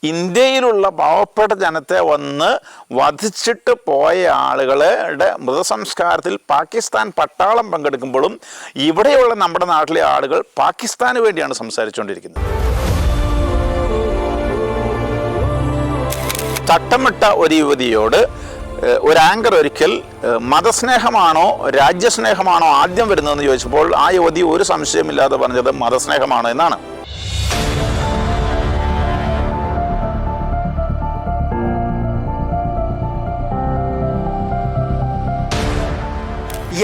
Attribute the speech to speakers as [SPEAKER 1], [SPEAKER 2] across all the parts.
[SPEAKER 1] ഇന്ത്യയിലുള്ള പാവപ്പെട്ട ജനത്തെ വന്ന് വധിച്ചിട്ട് പോയ ആളുകളുടെ മൃതസംസ്കാരത്തിൽ പാകിസ്ഥാൻ പട്ടാളം പങ്കെടുക്കുമ്പോഴും ഇവിടെയുള്ള നമ്മുടെ നാട്ടിലെ ആളുകൾ പാകിസ്ഥാന് വേണ്ടിയാണ് സംസാരിച്ചുകൊണ്ടിരിക്കുന്നത്. തട്ടമിട്ട ഒരു യുവതിയോട് ഒരു ആങ്കർ ഒരിക്കൽ മതസ്നേഹമാണോ രാജ്യസ്നേഹമാണോ ആദ്യം വരുന്നതെന്ന് ചോദിച്ചപ്പോൾ ആ യുവതി ഒരു സംശയമില്ലാതെ പറഞ്ഞത് മതസ്നേഹമാണ് എന്നാണ്.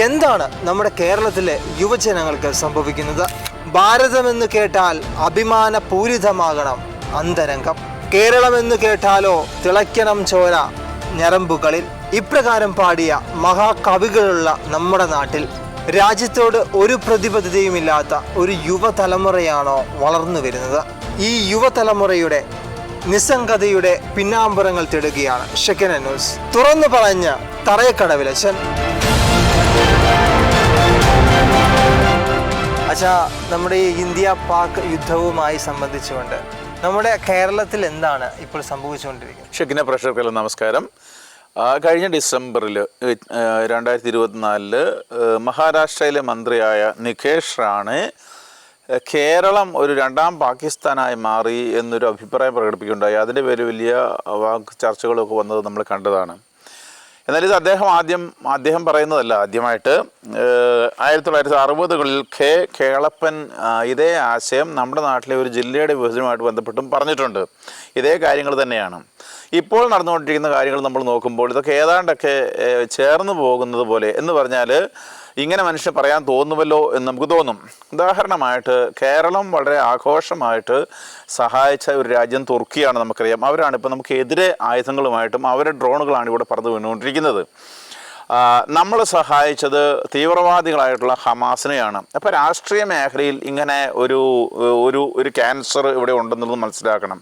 [SPEAKER 2] എന്താണ് നമ്മുടെ കേരളത്തിലെ യുവജനങ്ങൾക്ക് സംഭവിക്കുന്നത്? ഭാരതമെന്ന് കേട്ടാൽ അഭിമാനപൂരിതമാകണം അന്തരംഗം. കേരളമെന്ന് കേട്ടാലോ തിളയ്ക്കണം ചോര ഞരമ്പുകളിൽ. ഇപ്രകാരം പാടിയ മഹാകവികളുള്ള നമ്മുടെ നാട്ടിൽ രാജ്യത്തോട് ഒരു പ്രതിബദ്ധതയുമില്ലാത്ത ഒരു യുവതലമുറയാണോ വളർന്നു വരുന്നത്? ഈ യുവതലമുറയുടെ നിസ്സംഗതയുടെ പിന്നാമ്പുറങ്ങൾ തേടുകയാണ് ഷെക്കന ന്യൂസ്. തുറന്നു പറഞ്ഞ തറയക്കടവിലച്ചൻ. അച്ഛാ, നമ്മുടെ ഈ ഇന്ത്യ പാക് യുദ്ധവുമായി സംബന്ധിച്ചുകൊണ്ട് നമ്മുടെ കേരളത്തിൽ എന്താണ് ഇപ്പോൾ സംഭവിച്ചുകൊണ്ടിരിക്കുന്നത്?
[SPEAKER 1] ഷെക്കിന പ്രേക്ഷകർക്ക് നമസ്കാരം. കഴിഞ്ഞ ഡിസംബറിൽ 2024 മഹാരാഷ്ട്രയിലെ മന്ത്രിയായ നികേഷ് റാണെ കേരളം ഒരു രണ്ടാം പാകിസ്ഥാനായി മാറി എന്നൊരു അഭിപ്രായം പ്രകടിപ്പിക്കുകയുണ്ടായി. അതിൻ്റെ പേര് വലിയ ചർച്ചകളൊക്കെ വന്നത് നമ്മൾ കണ്ടതാണ്. എന്നാൽ ഇത് അദ്ദേഹം പറയുന്നതല്ല. ആദ്യമായിട്ട് 1960കളിൽ കേളപ്പൻ ഇതേ ആശയം നമ്മുടെ നാട്ടിലെ ഒരു ജില്ലയുടെ വിഭജനവുമായിട്ട് ബന്ധപ്പെട്ടും പറഞ്ഞിട്ടുണ്ട്. ഇതേ കാര്യങ്ങൾ തന്നെയാണ് ഇപ്പോൾ നടന്നുകൊണ്ടിരിക്കുന്ന കാര്യങ്ങൾ നമ്മൾ നോക്കുമ്പോൾ ഇതൊക്കെ ഏതാണ്ടൊക്കെ ചേർന്ന് പോകുന്നത് പോലെ. എന്ന് പറഞ്ഞാൽ ഇങ്ങനെ മനുഷ്യൻ പറയാൻ തോന്നുമല്ലോ എന്ന് നമുക്ക് തോന്നും. ഉദാഹരണമായിട്ട് കേരളം വളരെ ആഘോഷമായിട്ട് സഹായിച്ച ഒരു രാജ്യം തുർക്കിയാണ്, നമുക്കറിയാം. അവരാണ് ഇപ്പോൾ നമുക്ക് എതിരെ ആയുധങ്ങളുമായിട്ടും അവരുടെ ഡ്രോണുകളാണ് ഇവിടെ പറന്ന് വീണുകൊണ്ടിരിക്കുന്നത്. നമ്മൾ സഹായിച്ചത് തീവ്രവാദികളായിട്ടുള്ള ഹമാസിനെയാണ്. അപ്പോൾ രാഷ്ട്രീയ മേഖലയിൽ ഇങ്ങനെ ഒരു ക്യാൻസർ ഇവിടെ ഉണ്ടെന്നുള്ളത് മനസ്സിലാക്കണം.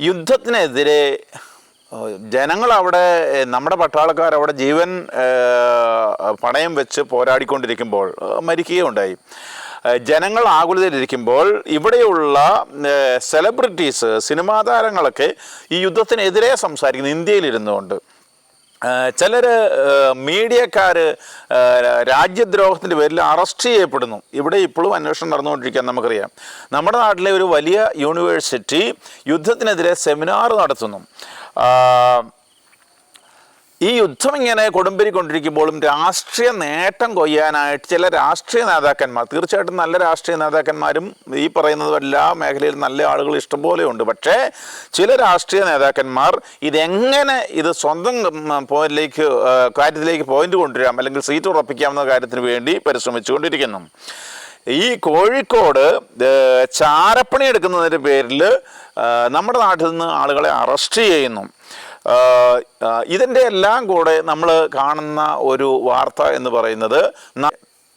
[SPEAKER 1] യുദ്ധത്തിനെതിരെ ജനങ്ങൾ അവിടെ, നമ്മുടെ പട്ടാളക്കാർ അവിടെ ജീവൻ പണയം വെച്ച് പോരാടിക്കൊണ്ടിരിക്കുമ്പോൾ മരിക്കുകയുണ്ടായി. ജനങ്ങൾ ആകുലതയിലിരിക്കുമ്പോൾ ഇവിടെയുള്ള സെലിബ്രിറ്റീസ്, സിനിമാ താരങ്ങളൊക്കെ ഈ യുദ്ധത്തിനെതിരെ സംസാരിക്കുന്നു ഇന്ത്യയിലിരുന്നുകൊണ്ട്. ചിലർ മീഡിയക്കാർ രാജ്യദ്രോഹത്തിൻ്റെ പേരിൽ അറസ്റ്റ് ചെയ്യപ്പെടുന്നു. ഇവിടെ ഇപ്പോഴും അന്വേഷണം നടന്നുകൊണ്ടിരിക്കാൻ നമുക്കറിയാം. നമ്മുടെ നാട്ടിലെ ഒരു വലിയ യൂണിവേഴ്സിറ്റി യുദ്ധത്തിനെതിരെ സെമിനാർ നടത്തുന്നു. ഈ യുദ്ധം ഇങ്ങനെ കൊടുമ്പിരിക്കൊണ്ടിരിക്കുമ്പോഴും രാഷ്ട്രീയ നേട്ടം കൊയ്യാനായിട്ട് ചില രാഷ്ട്രീയ നേതാക്കന്മാർ, തീർച്ചയായിട്ടും നല്ല രാഷ്ട്രീയ നേതാക്കന്മാരും ഈ പറയുന്നത് എല്ലാ മേഖലയിലും നല്ല ആളുകൾ ഇഷ്ടംപോലെയുണ്ട്. പക്ഷേ ചില രാഷ്ട്രീയ നേതാക്കന്മാർ ഇത് സ്വന്തം കാര്യത്തിലേക്ക് പോയിന്റ് കൊണ്ടുവരാം, അല്ലെങ്കിൽ സീറ്റ് ഉറപ്പിക്കാവുന്ന കാര്യത്തിന് വേണ്ടി പരിശ്രമിച്ചുകൊണ്ടിരിക്കുന്നു. ഈ കോഴിക്കോട് ചാരപ്പണി എടുക്കുന്നതിൻ്റെ പേരിൽ നമ്മുടെ നാട്ടിൽ നിന്ന് ആളുകളെ അറസ്റ്റ് ചെയ്യുന്നു. ഇതിൻ്റെ എല്ലാം കൂടെ നമ്മൾ കാണുന്ന ഒരു വാർത്ത എന്ന് പറയുന്നത്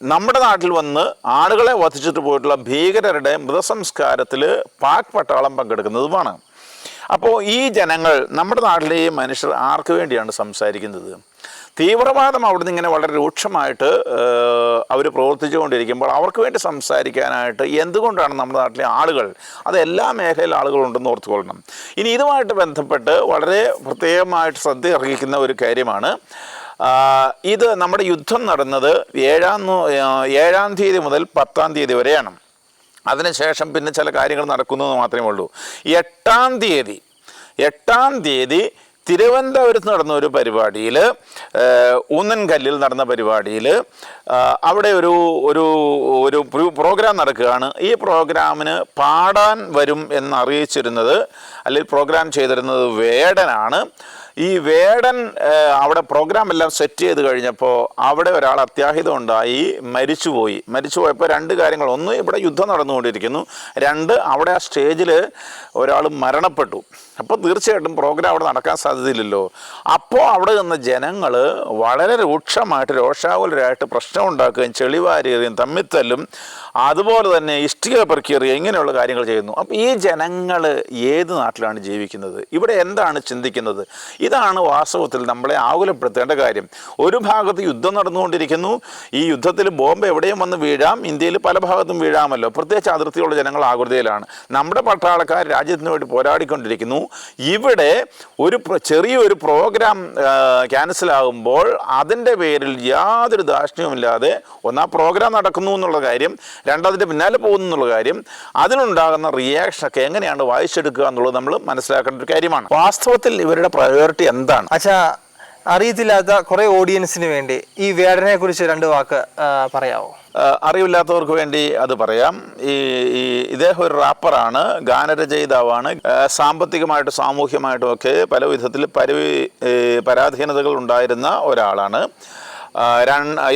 [SPEAKER 1] നമ്മുടെ നാട്ടിൽ വന്ന് ആളുകളെ വധിച്ചിട്ട് പോയിട്ടുള്ള ഭീകരരുടെ മൃതസംസ്കാരത്തിൽ പാക് പട്ടാളം പങ്കെടുക്കുന്നതുമാണ്. അപ്പോൾ ഈ ജനങ്ങൾ, നമ്മുടെ നാട്ടിലെ ഈ മനുഷ്യർ ആർക്ക് വേണ്ടിയാണ് സംസാരിക്കുന്നത്? തീവ്രവാദം അവിടുന്ന് ഇങ്ങനെ വളരെ രൂക്ഷമായിട്ട് അവർ പ്രവർത്തിച്ചുകൊണ്ടിരിക്കുമ്പോൾ അവർക്ക് വേണ്ടി സംസാരിക്കാനായിട്ട് എന്തുകൊണ്ടാണ് നമ്മുടെ നാട്ടിലെ ആളുകൾ, അത് എല്ലാ മേഖലയിലും ആളുകളുണ്ടെന്ന് ഓർത്തുകൊള്ളണം. ഇനി ഇതുമായിട്ട് ബന്ധപ്പെട്ട് വളരെ പ്രത്യേകമായിട്ട് ശ്രദ്ധ അർഹിക്കുന്ന ഒരു കാര്യമാണ്. ഇത് നമ്മുടെ യുദ്ധം നടന്നത് 7-ാം തീയതി മുതൽ 10-ാം തീയതി വരെയാണ്. അതിനുശേഷം പിന്നെ ചില കാര്യങ്ങൾ നടക്കുന്നത് മാത്രമേ ഉള്ളൂ. 8-ാം തീയതി തിരുവനന്തപുരത്ത് നടന്ന ഒരു പരിപാടിയിൽ, ഊന്നൻകല്ലിൽ നടന്ന പരിപാടിയിൽ, അവിടെ ഒരു പ്രോഗ്രാം നടക്കുകയാണ്. ഈ പ്രോഗ്രാമിന് പാടാൻ വരും എന്നറിയിച്ചിരുന്നത്, അല്ലെങ്കിൽ പ്രോഗ്രാം ചെയ്തിരുന്നത് വേടനാണ്. ഈ വേടൻ അവിടെ പ്രോഗ്രാം എല്ലാം സെറ്റ് ചെയ്ത് കഴിഞ്ഞപ്പോൾ അവിടെ ഒരാൾ അത്യാഹിതം ഉണ്ടായി മരിച്ചുപോയപ്പോൾ രണ്ട് കാര്യങ്ങൾ: ഒന്ന്, ഇവിടെ യുദ്ധം നടന്നുകൊണ്ടിരിക്കുന്നു; രണ്ട്, അവിടെ ആ സ്റ്റേജിൽ ഒരാൾ മരണപ്പെട്ടു. അപ്പോൾ തീർച്ചയായിട്ടും പ്രോഗ്രാം അവിടെ നടക്കാൻ സാധ്യതയില്ലല്ലോ. അപ്പോൾ അവിടെ നിന്ന് ജനങ്ങൾ വളരെ രൂക്ഷമായിട്ട് രോഷാകുലരായിട്ട് പ്രശ്നം ഉണ്ടാക്കുകയും ചെളിവാരിയെറിയും തമ്മിത്തല്ലും അതുപോലെ തന്നെ ഇഷ്ടിക പെറുക്കിയെറിയുക ഇങ്ങനെയുള്ള കാര്യങ്ങൾ ചെയ്യുന്നു. അപ്പോൾ ഈ ജനങ്ങൾ ഏത് നാട്ടിലാണ് ജീവിക്കുന്നത്? ഇവിടെ എന്താണ് ചിന്തിക്കുന്നത്? ഇതാണ് വാസ്തവത്തിൽ നമ്മളെ ആകുലപ്പെടുത്തേണ്ട കാര്യം. ഒരു ഭാഗത്ത് യുദ്ധം നടന്നുകൊണ്ടിരിക്കുന്നു. ഈ യുദ്ധത്തിൽ ബോംബ് എവിടെയും വന്ന് വീഴാം, ഇന്ത്യയിൽ പല ഭാഗത്തും വീഴാമല്ലോ. പ്രത്യേകിച്ച് അതിർത്തിയുള്ള ജനങ്ങൾ ആകുലതയിലാണ്. നമ്മുടെ പട്ടാളക്കാർ രാജ്യത്തിന് വേണ്ടി പോരാടിക്കൊണ്ടിരിക്കുന്നു. ഇവിടെ ചെറിയൊരു പ്രോഗ്രാം ക്യാൻസലാകുമ്പോൾ അതിൻ്റെ പേരിൽ യാതൊരു ദാക്ഷിണ്യവുമില്ലാതെ ഒന്നാ പ്രോഗ്രാം നടക്കുന്നു എന്നുള്ള കാര്യം, രണ്ടതിൻ്റെ പിന്നാലെ പോകുന്നു എന്നുള്ള കാര്യം, അതിനുണ്ടാകുന്ന റിയാക്ഷനൊക്കെ എങ്ങനെയാണ് വായിച്ചെടുക്കുക എന്നുള്ളത് നമ്മൾ മനസ്സിലാക്കേണ്ട ഒരു കാര്യമാണ്. വാസ്തവത്തിൽ ഇവരുടെ പ്രയോറിറ്റി എന്താണ്?
[SPEAKER 2] അച്ഛാ, അറിയത്തില്ലാത്ത കുറെ ഓഡിയൻസിന് വേണ്ടി ഈ വേടനെ കുറിച്ച് 2 വാക്ക് പറയാവോ?
[SPEAKER 1] അറിവില്ലാത്തവർക്ക് വേണ്ടി അത് പറയാം. ഇദ്ദേഹം ഒരു റാപ്പറാണ്, ഗാനരചയിതാവാണ്. സാമ്പത്തികമായിട്ടും സാമൂഹ്യമായിട്ടും ഒക്കെ പല വിധത്തിൽ പരാധീനതകൾ ഉണ്ടായിരുന്ന ഒരാളാണ്.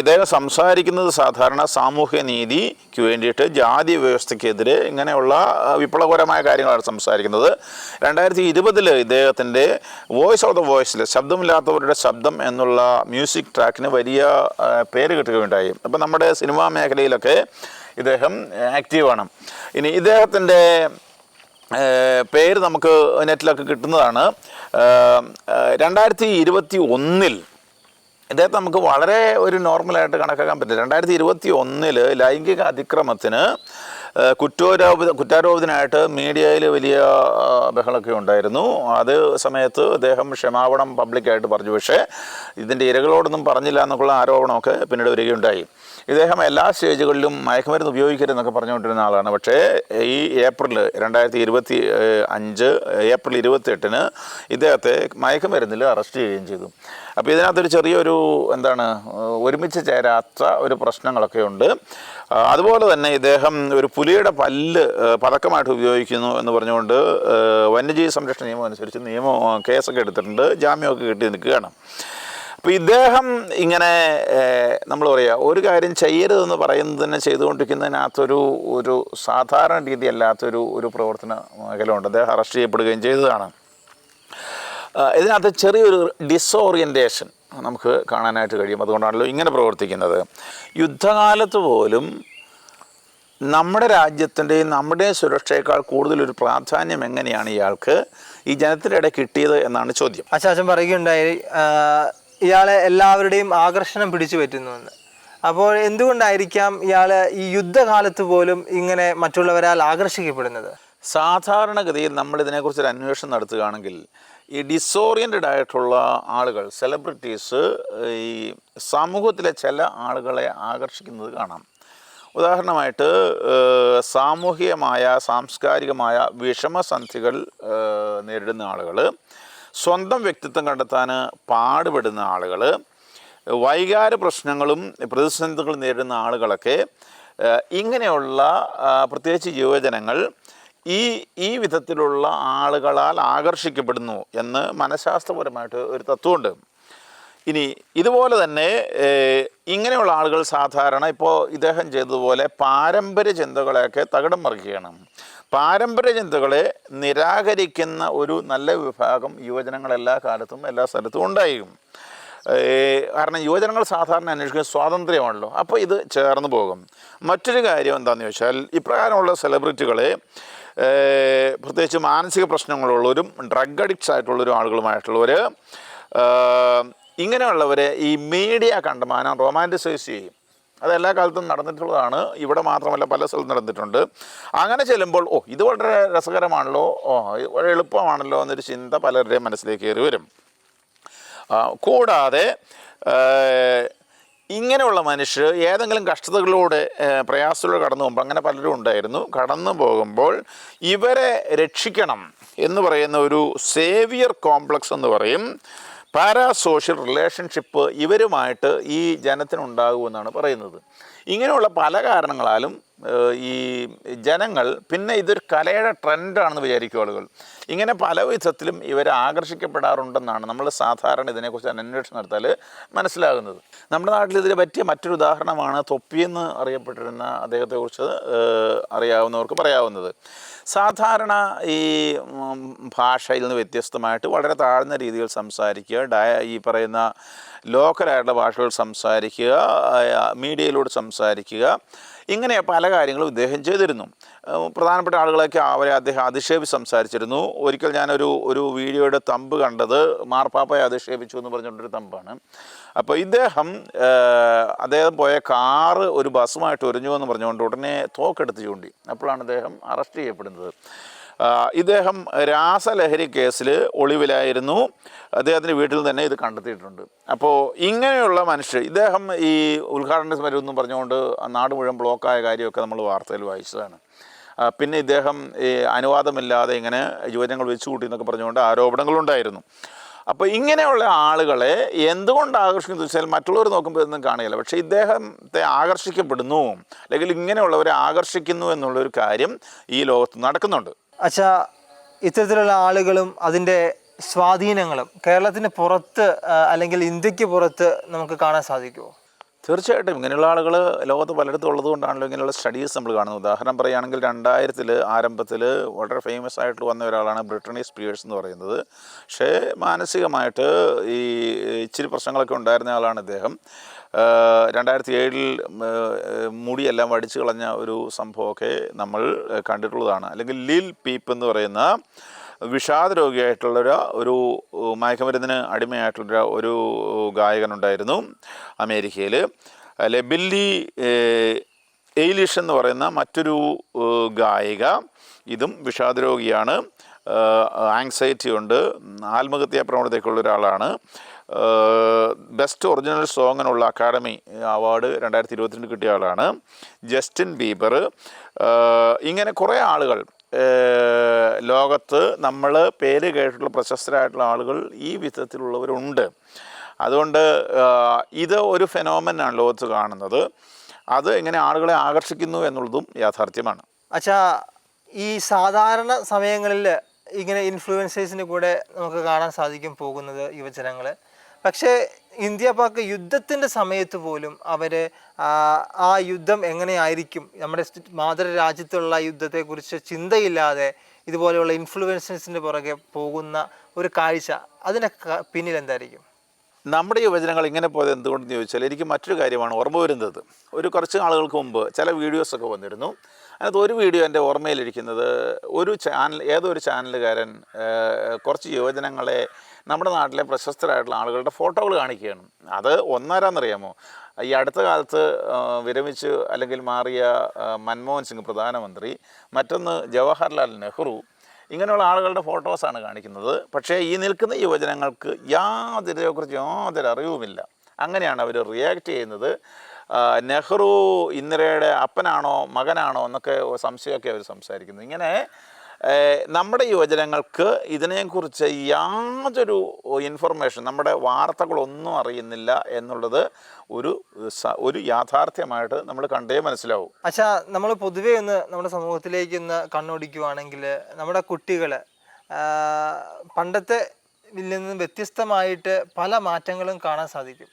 [SPEAKER 1] ഇദ്ദേഹം സംസാരിക്കുന്നത് സാധാരണ സാമൂഹ്യ നീതിക്ക് വേണ്ടിയിട്ട്, ജാതി വ്യവസ്ഥയ്ക്കെതിരെ, ഇങ്ങനെയുള്ള വിപ്ലവകരമായ കാര്യങ്ങളാണ് സംസാരിക്കുന്നത്. 2020 ഇദ്ദേഹത്തിൻ്റെ വോയിസ് ഓഫ് ദ വോയിസിൽ, ശബ്ദമില്ലാത്തവരുടെ ശബ്ദം എന്നുള്ള മ്യൂസിക് ട്രാക്കിന് വലിയ പേര് കിട്ടുകയുണ്ടായി. അപ്പം നമ്മുടെ സിനിമാ മേഖലയിലൊക്കെ ഇദ്ദേഹം ആക്റ്റീവാണ്. ഇനി ഇദ്ദേഹത്തിൻ്റെ പേര് നമുക്ക് നെറ്റിലൊക്കെ കിട്ടുന്നതാണ്. 2021 ഇദ്ദേഹത്തെ നമുക്ക് വളരെ ഒരു നോർമലായിട്ട് കണക്കാക്കാൻ പറ്റില്ല. 2021 ലൈംഗിക അതിക്രമത്തിന് കുറ്റാരോപിതനായിട്ട് മീഡിയയിൽ വലിയ ബഹളമൊക്കെ ഉണ്ടായിരുന്നു. അത് സമയത്ത് അദ്ദേഹം ക്ഷമാപണം പബ്ലിക്കായിട്ട് പറഞ്ഞു. പക്ഷേ ഇതിൻ്റെ ഇരകളോടൊന്നും പറഞ്ഞില്ല എന്നൊക്കെയുള്ള ആരോപണമൊക്കെ പിന്നീട് വരികയുണ്ടായി. ഇദ്ദേഹം എല്ലാ സ്റ്റേജുകളിലും മയക്കുമരുന്ന് ഉപയോഗിക്കരുതെന്നൊക്കെ പറഞ്ഞുകൊണ്ടിരുന്ന ആളാണ്. പക്ഷേ ഈ 2025 ഏപ്രിൽ 28 ഇദ്ദേഹത്തെ മയക്കുമരുന്നിൽ അറസ്റ്റ് ചെയ്യുകയും ചെയ്തു. അപ്പോൾ ഇതിനകത്തൊരു ചെറിയൊരു ഒരുമിച്ച് ചേരാത്ത ഒരു പ്രശ്നങ്ങളൊക്കെ ഉണ്ട്. അതുപോലെ തന്നെ ഇദ്ദേഹം ഒരു പുലിയുടെ പല്ല് പതക്കമായിട്ട് ഉപയോഗിക്കുന്നു എന്ന് പറഞ്ഞുകൊണ്ട് വന്യജീവി സംരക്ഷണ നിയമം അനുസരിച്ച് കേസൊക്കെ എടുത്തിട്ടുണ്ട്. ജാമ്യമൊക്കെ കിട്ടി നിൽക്കുകയാണ്. അപ്പോൾ ഇദ്ദേഹം ഇങ്ങനെ നമ്മൾ പറയുക, ഒരു കാര്യം ചെയ്യരുതെന്ന് പറയുന്നത് തന്നെ ചെയ്തുകൊണ്ടിരിക്കുന്നതിനകത്തൊരു സാധാരണ രീതി അല്ലാത്തൊരു പ്രവർത്തന മേഖലയുണ്ട്. അദ്ദേഹം അറസ്റ്റ് ചെയ്യപ്പെടുകയും ചെയ്തതാണ്. ഇതിനകത്ത് ചെറിയൊരു ഡിസോറിയൻറ്റേഷൻ നമുക്ക് കാണാനായിട്ട് കഴിയും. അതുകൊണ്ടാണല്ലോ ഇങ്ങനെ പ്രവർത്തിക്കുന്നത്. യുദ്ധകാലത്ത് പോലും നമ്മുടെ രാജ്യത്തിൻ്റെയും നമ്മുടെ സുരക്ഷയേക്കാൾ കൂടുതലൊരു പ്രാധാന്യം എങ്ങനെയാണ് ഇയാൾക്ക് ഈ ജനത്തിൻ്റെ ഇടയിൽ കിട്ടിയത് എന്നാണ് ചോദ്യം.
[SPEAKER 2] അച്ഛൻ പറയുകയുണ്ടായി ഇയാളെ എല്ലാവരുടെയും ആകർഷണം പിടിച്ചു പറ്റുന്നുവെന്ന്. അപ്പോൾ എന്തുകൊണ്ടായിരിക്കാം ഇയാൾ ഈ യുദ്ധകാലത്ത് പോലും ഇങ്ങനെ മറ്റുള്ളവരാൽ ആകർഷിക്കപ്പെടുന്നത്?
[SPEAKER 1] സാധാരണഗതിയിൽ നമ്മൾ ഇതിനെക്കുറിച്ചൊരു അന്വേഷണം നടത്തുകയാണെങ്കിൽ ഈ ഡിസോറിയൻറ്റഡ് ആയിട്ടുള്ള ആളുകൾ, സെലിബ്രിറ്റീസ്, ഈ സമൂഹത്തിലെ ചില ആളുകളെ ആകർഷിക്കുന്നത് കാണാം. ഉദാഹരണമായിട്ട് സാമൂഹികമായ സാംസ്കാരികമായ വിഷമസന്ധികൾ നേരിടുന്ന ആളുകൾ, സ്വന്തം വ്യക്തിത്വം കണ്ടെത്താൻ പാടുപെടുന്ന ആളുകൾ, വൈകാര പ്രശ്നങ്ങളും പ്രതിസന്ധികളും നേരിടുന്ന ആളുകളൊക്കെ, ഇങ്ങനെയുള്ള പ്രത്യേകിച്ച് യുവജനങ്ങൾ ഈ വിധത്തിലുള്ള ആളുകളാൽ ആകർഷിക്കപ്പെടുന്നു എന്ന് മനഃശാസ്ത്രപരമായിട്ട് ഒരു തത്വമുണ്ട്. ഇനി ഇതുപോലെ തന്നെ ഇങ്ങനെയുള്ള ആളുകൾ സാധാരണ ഇപ്പോൾ ഇദ്ദേഹം ചെയ്തതുപോലെ പാരമ്പര്യ ചിന്തകളെയൊക്കെ തകിടം മറിക്കുകയാണ്. പാരമ്പര്യ ചിന്തകളെ നിരാകരിക്കുന്ന ഒരു നല്ല വിഭാഗം യുവജനങ്ങൾ എല്ലാ കാലത്തും എല്ലാ സ്ഥലത്തും ഉണ്ടായിരിക്കും. കാരണം യുവജനങ്ങൾ സാധാരണ അന്വേഷിക്കുന്ന സ്വാതന്ത്ര്യമാണല്ലോ. അപ്പോൾ ഇത് ചേർന്ന് പോകും. മറ്റൊരു കാര്യം എന്താണെന്ന് ചോദിച്ചാൽ, ഇപ്രകാരമുള്ള സെലിബ്രിറ്റികളെ പ്രത്യേകിച്ച് മാനസിക പ്രശ്നങ്ങളുള്ളവരും ഡ്രഗ് അഡിക്ട്സ് ആയിട്ടുള്ളൊരു ആളുകളുമായിട്ടുള്ളവർ ഇങ്ങനെയുള്ളവരെ ഈ മീഡിയ കണ്ടമാനം റൊമാൻറ്റിസൈസ് ചെയ്യും. അതെല്ലാ കാലത്തും നടന്നിട്ടുള്ളതാണ്. ഇവിടെ മാത്രമല്ല, പല സ്ഥലത്തും നടന്നിട്ടുണ്ട്. അങ്ങനെ ചെല്ലുമ്പോൾ ഇത് വളരെ രസകരമാണല്ലോ, വളരെ എളുപ്പമാണല്ലോ എന്നൊരു ചിന്ത പലരുടെയും മനസ്സിലേക്ക് കയറി വരും. കൂടാതെ ഇങ്ങനെയുള്ള മനുഷ്യർ ഏതെങ്കിലും കഷ്ടതകളിലൂടെ പ്രയാസത്തിലൂടെ കടന്നു പോകുമ്പോൾ, അങ്ങനെ പലരും ഉണ്ടായിരുന്നു, കടന്നു പോകുമ്പോൾ ഇവരെ രക്ഷിക്കണം എന്ന് പറയുന്ന ഒരു സേവിയർ കോംപ്ലക്സ് എന്ന് പറയും, പാരാസോഷ്യൽ റിലേഷൻഷിപ്പ് ഇവരുമായിട്ട് ഈ ജനത്തിനുണ്ടാകുമെന്നാണ് പറയുന്നത്. ഇങ്ങനെയുള്ള പല കാരണങ്ങളാലും ഈ ജനങ്ങൾ, പിന്നെ ഇതൊരു കലയുടെ ട്രെൻഡാണെന്ന് വിചാരിക്കും ആളുകൾ, ഇങ്ങനെ പല വിധത്തിലും ഇവർ ആകർഷിക്കപ്പെടാറുണ്ടെന്നാണ് നമ്മൾ സാധാരണ ഇതിനെക്കുറിച്ച് അന്വേഷണം നടത്താൽ മനസ്സിലാകുന്നത്. നമ്മുടെ നാട്ടിൽ ഇതിന് പറ്റിയ മറ്റൊരു ഉദാഹരണമാണ് തൊപ്പിയെന്ന് അറിയപ്പെട്ടിരുന്ന അദ്ദേഹത്തെക്കുറിച്ച് അറിയാവുന്നവർക്ക് പറയാവുന്നത്. സാധാരണ ഈ ഭാഷയിൽ നിന്ന് വ്യത്യസ്തമായിട്ട് വളരെ താഴ്ന്ന രീതിയിൽ സംസാരിക്കുക, ഈ പറയുന്ന ലോക്കലായിട്ടുള്ള ഭാഷകൾ സംസാരിക്കുക, മീഡിയയിലൂടെ സംസാരിക്കുക, ഇങ്ങനെ പല കാര്യങ്ങളും ഇദ്ദേഹം ചെയ്തിരുന്നു. പ്രധാനപ്പെട്ട ആളുകളൊക്കെ അദ്ദേഹം അധിക്ഷേപിച്ച് സംസാരിച്ചിരുന്നു. ഒരിക്കൽ ഞാനൊരു വീഡിയോയുടെ തമ്പ് കണ്ടത് മാർപ്പാപ്പയെ അധിക്ഷേപിച്ചു എന്ന് പറഞ്ഞുകൊണ്ടൊരു തമ്പാണ്. അപ്പോൾ അദ്ദേഹം പോയ കാറ് ഒരു ബസ്സുമായിട്ട് ഉരഞ്ഞു എന്ന് പറഞ്ഞുകൊണ്ട് ഉടനെ തോക്കെടുത്ത് ചൂണ്ടി. അപ്പോഴാണ് അദ്ദേഹം അറസ്റ്റ് ചെയ്യപ്പെടുന്നത്. ഇദ്ദേഹം രാസലഹരി കേസിൽ ഒളിവിലായിരുന്നു. അദ്ദേഹത്തിൻ്റെ വീട്ടിൽ തന്നെ ഇത് കണ്ടെത്തിയിട്ടുണ്ട്. അപ്പോൾ ഇങ്ങനെയുള്ള മനുഷ്യർ, ഇദ്ദേഹം ഈ ഉദ്ഘാടന സമരമൊന്നും പറഞ്ഞുകൊണ്ട് നാട് മുഴുവൻ ബ്ലോക്കായ കാര്യമൊക്കെ നമ്മൾ വാർത്തയിൽ വായിച്ചതാണ്. പിന്നെ ഇദ്ദേഹം ഈ അനുവാദമില്ലാതെ ഇങ്ങനെ യുവജനങ്ങൾ വെച്ചു കൂട്ടി എന്നൊക്കെ പറഞ്ഞുകൊണ്ട് ആരോപണങ്ങളുണ്ടായിരുന്നു. അപ്പോൾ ഇങ്ങനെയുള്ള ആളുകളെ എന്തുകൊണ്ട് ആകർഷിക്കുന്നു വെച്ചാൽ മറ്റുള്ളവർ നോക്കുമ്പോൾ ഒന്നും കാണുകയില്ല, പക്ഷേ ഇദ്ദേഹത്തെ ആകർഷിക്കപ്പെടുന്നു അല്ലെങ്കിൽ ഇങ്ങനെയുള്ളവരെ ആകർഷിക്കുന്നു എന്നുള്ളൊരു കാര്യം ഈ ലോകത്ത് നടക്കുന്നുണ്ട്.
[SPEAKER 2] അച്ഛാ, ഇത്തരത്തിലുള്ള ആളുകളും അതിൻ്റെ സ്വാധീനങ്ങളും കേരളത്തിന് പുറത്ത് അല്ലെങ്കിൽ ഇന്ത്യക്ക് പുറത്ത് നമുക്ക് കാണാൻ സാധിക്കുമോ?
[SPEAKER 1] തീർച്ചയായിട്ടും ഇങ്ങനെയുള്ള ആളുകൾ ലോകത്ത് പലയിടത്തും ഉള്ളത് കൊണ്ടാണല്ലോ ഇങ്ങനെയുള്ള സ്റ്റഡീസ് നമ്മൾ കാണുന്നത്. ഉദാഹരണം പറയുകയാണെങ്കിൽ 2000 ആരംഭത്തിൽ വളരെ ഫേമസ് ആയിട്ട് വന്ന ഒരാളാണ് ബ്രിട്ടണി സ്പിയേഴ്സ് എന്ന് പറയുന്നത്. പക്ഷേ മാനസികമായിട്ട് ഈ ഇച്ചിരി പ്രശ്നങ്ങളൊക്കെ ഉണ്ടായിരുന്ന ആളാണ് ഇദ്ദേഹം. 2007 മുടിയെല്ലാം വടിച്ചു കളഞ്ഞ ഒരു സംഭവമൊക്കെ നമ്മൾ കണ്ടിട്ടുള്ളതാണ്. അല്ലെങ്കിൽ ലിൽ പീപ്പ് എന്ന് പറയുന്ന വിഷാദ രോഗിയായിട്ടുള്ള ഒരു മയക്കുമരുന്നിന് അടിമയായിട്ടുള്ള ഒരു ഗായകനുണ്ടായിരുന്നു അമേരിക്കയിൽ. ബില്ലി എയിലിഷ് എന്ന് പറയുന്ന മറ്റൊരു ഗായിക, ഇതും വിഷാദ രോഗിയാണ്. ആങ്സൈറ്റി ഉണ്ട്, ആത്മഹത്യാ പ്രവണതയൊക്കെയുള്ള ഒരാളാണ്. ബെസ്റ്റ് ഒറിജിനൽ സോങ്ങിനുള്ള അക്കാഡമി അവാർഡ് 2022 കിട്ടിയ ആളാണ്. ജസ്റ്റിൻ ബീബർ, ഇങ്ങനെ കുറേ ആളുകൾ ലോകത്ത് നമ്മൾ പേര് കേട്ടിട്ടുള്ള പ്രശസ്തരായിട്ടുള്ള ആളുകൾ ഈ വിധത്തിലുള്ളവരുണ്ട്. അതുകൊണ്ട് ഇത് ഒരു ഫെനോമെനാണ് ലോകത്ത് കാണുന്നത്. അത് എങ്ങനെ ആളുകളെ ആകർഷിക്കുന്നു എന്നുള്ളതും യാഥാർത്ഥ്യമാണ്.
[SPEAKER 2] അച്ഛാ, ഈ സാധാരണ സമയങ്ങളിൽ ഇങ്ങനെ ഇൻഫ്ലുവൻസേഴ്സിന് കൂടെ നമുക്ക് കാണാൻ സാധിക്കും പോകുന്നത് യുവജനങ്ങൾ. പക്ഷേ ഇന്ത്യ പാക് യുദ്ധത്തിൻ്റെ സമയത്ത് പോലും അവർ ആ യുദ്ധം എങ്ങനെയായിരിക്കും, നമ്മുടെ മാതൃരാജ്യത്തുള്ള യുദ്ധത്തെക്കുറിച്ച് ചിന്തയില്ലാതെ ഇതുപോലെയുള്ള ഇൻഫ്ലുവൻസേഴ്സിൻ്റെ പുറകെ പോകുന്ന ഒരു കാഴ്ച, അതിന് പിന്നിൽ എന്തായിരിക്കും?
[SPEAKER 1] നമ്മുടെ യുവജനങ്ങൾ ഇങ്ങനെ പോയത് എന്തുകൊണ്ടെന്ന് ചോദിച്ചാൽ എനിക്ക് മറ്റൊരു കാര്യമാണ് ഓർമ്മ വരുന്നത്. കുറച്ച് നാളുകൾക്ക് മുമ്പ് ചില വീഡിയോസൊക്കെ വന്നിരുന്നു. അതിനകത്ത് ഒരു വീഡിയോ എൻ്റെ ഓർമ്മയിലിരിക്കുന്നത്, ഏതൊരു ചാനലുകാരൻ കുറച്ച് യുവജനങ്ങളെ നമ്മുടെ നാട്ടിലെ പ്രശസ്തരായിട്ടുള്ള ആളുകളുടെ ഫോട്ടോകൾ കാണിക്കുകയാണ്. അത് ഒന്നാരാന്നറിയാമോ? ഈ അടുത്ത കാലത്ത് വിരമിച്ച് അല്ലെങ്കിൽ മാറിയ മൻമോഹൻ സിംഗ് പ്രധാനമന്ത്രി, മറ്റൊന്ന് ജവഹർലാൽ നെഹ്റു, ഇങ്ങനെയുള്ള ആളുകളുടെ ഫോട്ടോസാണ് കാണിക്കുന്നത്. പക്ഷേ ഈ നിൽക്കുന്ന യുവജനങ്ങൾക്ക് ഇതിനെക്കുറിച്ച് യാതൊരു അറിവുമില്ല. അങ്ങനെയാണ് അവർ റിയാക്ട് ചെയ്യുന്നത്. നെഹ്റു ഇന്ദിരയുടെ അപ്പനാണോ മകനാണോ എന്നൊക്കെ സംശയമൊക്കെ അവർ സംസാരിക്കുന്നത്. ഇങ്ങനെ നമ്മുടെ യുവജനങ്ങൾക്ക് ഇതിനെക്കുറിച്ച് യാതൊരു ഇൻഫർമേഷൻ, നമ്മുടെ വാർത്തകളൊന്നും അറിയുന്നില്ല എന്നുള്ളത് ഒരു യാഥാർത്ഥ്യമായിട്ട് നമ്മൾ കണ്ടേ മനസ്സിലാവും.
[SPEAKER 2] അച്ഛാ, നമ്മൾ പൊതുവേ നമ്മുടെ സമൂഹത്തിലേക്ക് കണ്ണോടിക്കുവാണെങ്കിൽ നമ്മുടെ കുട്ടികൾ പണ്ടത്തെ നിന്നും വ്യത്യസ്തമായിട്ട് പല മാറ്റങ്ങളും കാണാൻ സാധിക്കും.